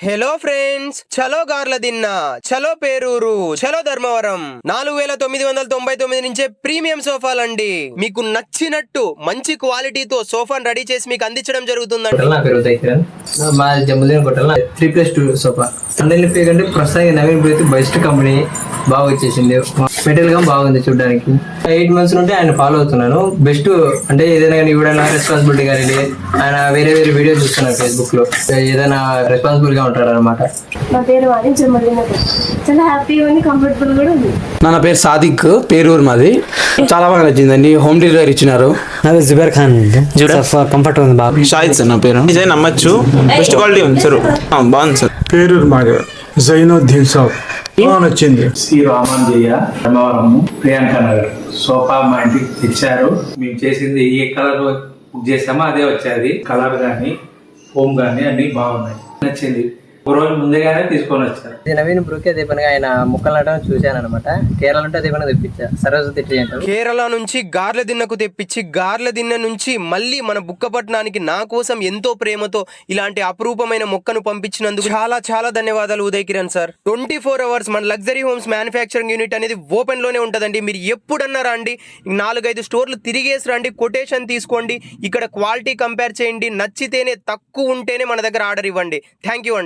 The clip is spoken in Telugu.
హలో ఫ్రెండ్స్, చలో గార్ల దిన్న, చలో పేరూరు, చలో ధర్మవరం 4999 నుంచే ప్రీమియం సోఫాలండి. మీకు నచ్చినట్టు మంచి క్వాలిటీతో సోఫాను రెడీ చేసి మీకు అందించడం జరుగుతుందండి. నా పేరు ఉదయ్ కిరణ్, మా జమ్ముదీన్ కొట్టాల 3+2 సోఫా అందరిని పే కంటే ప్రస్తుతానికి నవీన్ పోతే బెస్ట్ కంపెనీ బాగా వచ్చేసింది. మెటీరియల్ గా బాగుంది చూడడానికి. 8 months నుండి ఆయన ఫాలో అవుతున్నాను. బెస్ట్ అంటే ఏదైనా కానీ ఇవ్వడానికి రెస్పాన్సిబిలిటీ కానీ ఆయన వేరే వీడియో చూస్తున్నాను ఫేస్బుక్ లో. ఏదైనా రెస్పాన్సిబుల్ గా ఉంటారు అనమాట. నా పేరు వాణి, జమ్మదిన చాలా హ్యాపీగా ఉంది, కంఫర్టబుల్ కూడా ఉంది. నా పేరు సాదిక్, పేరూరు మాది. చాలా బాగా నచ్చిందండి. హోమ్ డెలివరీ ఇచ్చినారు. నాది జుబేర్ ఖాన్, కంఫర్ట్ ఉంది బాగా. షాహిద్ సార్ నా పేరు. డిజైన్ నమ్మచ్చు, బెస్ట్ క్వాలిటీ ఉంది సార్, బాగుంది సార్. పేరూరు మాది జైనుద్దీన్ సాబ్ నచ్చింది. శ్రీ రామంజయ్య, ధర్మవరం, ప్రియాంక నగర్. సోఫా మా ఇంటికి తెచ్చారు. మేము చేసింది ఏ కలర్ బుక్ చేసామో అదే వచ్చేది. కలర్ గానీ హోమ్ గానీ అన్ని బాగున్నాయి, నచ్చింది. ఒక రోజు ముందుగానే తీసుకొని వచ్చారు. నవీన్ బ్రూకే దీపనగా ఆయన ముక్కలు నాటడం చూశాను అనమాట. కేరళ ఉంటే దీపన తెప్పించా, సరస్వతి టీ అంటారు. కేరళ నుంచి గార్ల దిన్నకు తెప్పించి గార్ల దిన్న నుంచి మళ్ళీ మన బుక్కపట్నానికి నా కోసం ఎంతో ప్రేమతో ఇలాంటి అపురూపమైన మొక్కను పంపించినందుకు చాలా చాలా ధన్యవాదాలు ఉదయ్ కిరణ్ సార్. 24 hours మన లగ్జరీ హోమ్స్ మ్యానుఫ్యాక్చరింగ్ యూనిట్ అనేది ఓపెన్ లోనే ఉంటదండి. మీరు ఎప్పుడన్నా రండి, 4-5 స్టోర్లు తిరిగేసి రండి, కొటేషన్ తీసుకోండి, ఇక్కడ క్వాలిటీ కంపేర్ చేయండి, నచ్చితేనే తక్కువ ఉంటేనే మన దగ్గర ఆర్డర్ ఇవ్వండి. థ్యాంక్ యూ అండి.